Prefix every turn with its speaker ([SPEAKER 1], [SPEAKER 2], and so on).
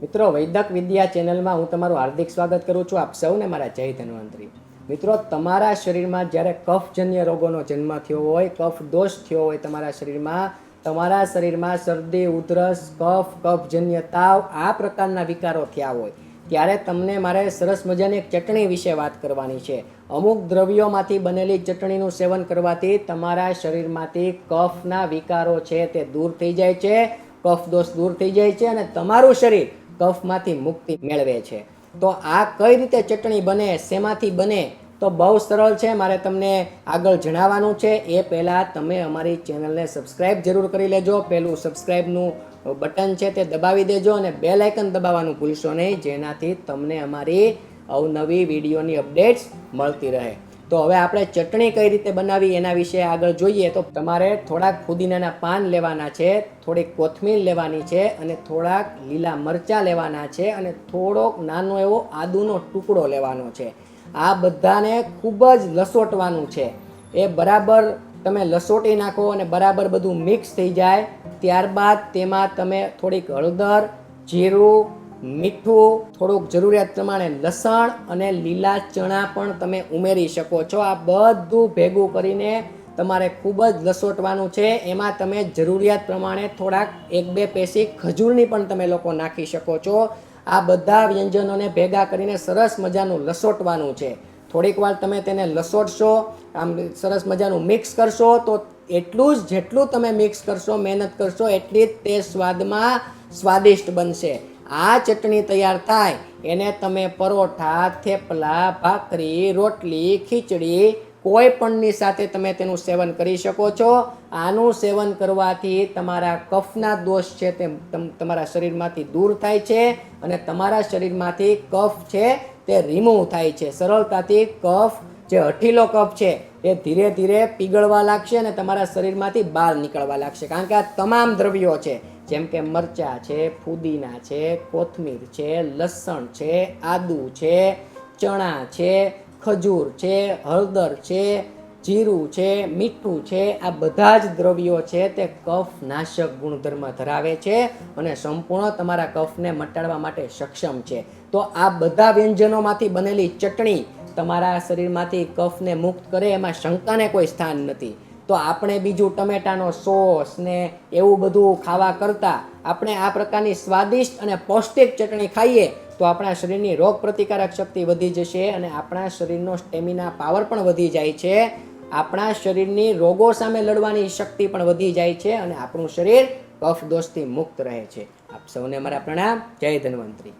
[SPEAKER 1] મિત્રો, વૈદક વિદ્યા ચેનલમાં હું તમારું હાર્દિક સ્વાગત કરું છું. આપ સૌને મારા જય ધન્વંતરી. મિત્રો, તમારા શરીરમાં જ્યારે કફજન્ય રોગોનો જન્મ થયો હોય, કફ દોષ થયો હોય તમારા શરીરમાં શરદી, ઉધરસ, કફજન્ય તાવ આ પ્રકારના વિકારો થયા હોય ત્યારે તમને મારે સરસ મજાની એક ચટણી વિશે વાત કરવાની છે. અમુક દ્રવ્યોમાંથી બનેલી ચટણીનું સેવન કરવાથી તમારા શરીરમાંથી કફના વિકારો છે તે દૂર થઈ જાય છે, કફ દોષ દૂર થઈ જાય છે અને તમારું શરીર કફમાંથી મુક્તિ મેળવે છે. તો આ કઈ રીતે ચટણી બને, શેમાંથી બને, તો બહુ સરળ છે. મારે તમને આગળ જણાવવાનું છે. એ પહેલાં તમે અમારી ચેનલને સબસ્ક્રાઈબ જરૂર કરી લેજો. પહેલું સબસ્ક્રાઈબનું બટન છે તે દબાવી દેજો અને બેલ આઇકન દબાવવાનું ભૂલશો નહીં, જેનાથી તમને અમારી અવનવી વિડીયોની અપડેટ્સ મળતી રહે. તો હવે આપણે ચટણી કઈ રીતે બનાવી એના વિશે આગળ જોઈએ. તો તમારે થોડાક ફુદીનાના પાન લેવાના છે, થોડીક કોથમીર લેવાની છે અને થોડાક લીલા મરચાં લેવાના છે અને થોડોક નાનો એવો આદુનો ટુકડો લેવાનો છે. આ બધાને ખૂબ જ લસોટવાનું છે. એ બરાબર તમે લસોટી નાખો અને બરાબર બધું મિક્સ થઈ જાય. ત્યારબાદ તેમાં તમે થોડીક હળદર, જીરું, મીઠું, થોડુંક જરૂરિયાત પ્રમાણે લસણ અને લીલા ચણા પણ તમે ઉમેરી શકો છો. આ બધું ભેગું કરીને તમારે ખૂબ જ લસોટવાનું છે. એમાં તમે જરૂરિયાત પ્રમાણે થોડાક 1-2 પેસી ખજૂરની પણ તમે લોકો નાખી શકો છો. આ બધા વ્યંજનોને ભેગા કરીને સરસ મજાનું લસોટવાનું છે. થોડીક વાર તમે તેને લસોટશો, આમ સરસ મજાનું મિક્સ કરશો, તો એટલું જ જેટલું તમે મિક્સ કરશો, મહેનત કરશો, એટલી જ તે સ્વાદમાં સ્વાદિષ્ટ બનશે. આ ચટણી તૈયાર થાય એને તમે પરોઠા, થેપલા, ભાખરી, રોટલી, ખીચડી કોઈ પણની સાથે તમે તેનું સેવન કરી શકો છો. આનું સેવન કરવાથી તમારા કફના દોષ છે તે તમારા શરીરમાંથી દૂર થાય છે અને તમારા શરીરમાંથી કફ છે તે રિમૂવ થાય છે. સરળતાથી કફ, જે હઠીલો કફ છે એ ધીરે ધીરે પીગળવા લાગશે અને તમારા શરીરમાંથી બહાર નીકળવા લાગશે. કારણ કે આ તમામ દ્રવ્યો છે, જેમ કે મરચાં છે, ફુદીના છે, કોથમીર છે, લસણ છે, આદુ છે, ચણા છે, ખજૂર છે, હળદર છે, જીરું છે, મીઠું છે, આ બધા જ દ્રવ્યો છે તે કફ નાશક ગુણધર્મ ધરાવે છે અને સંપૂર્ણ તમારા કફને મટાડવા માટે સક્ષમ છે. તો આ બધા વ્યંજનોમાંથી બનેલી ચટણી તમારા શરીરમાંથી કફને મુક્ત કરે, એમાં શંકાને કોઈ સ્થાન નથી. તો આપણે બીજું ટમેટાનો સોસ ને એવું બધું ખાવા કરતાં આપણે આ પ્રકારની સ્વાદિષ્ટ અને પૌષ્ટિક ચટણી ખાઈએ તો આપણા શરીરની રોગ પ્રતિકારક શક્તિ વધી જશે અને આપણા શરીરનો સ્ટેમિના પાવર પણ વધી જાય છે. આપણા શરીરની રોગો સામે લડવાની શક્તિ પણ વધી જાય છે અને આપણું શરીર કફ દોષથી મુક્ત રહે છે. આપ સૌને મારા પ્રણામ. જય ધન્વંતરી.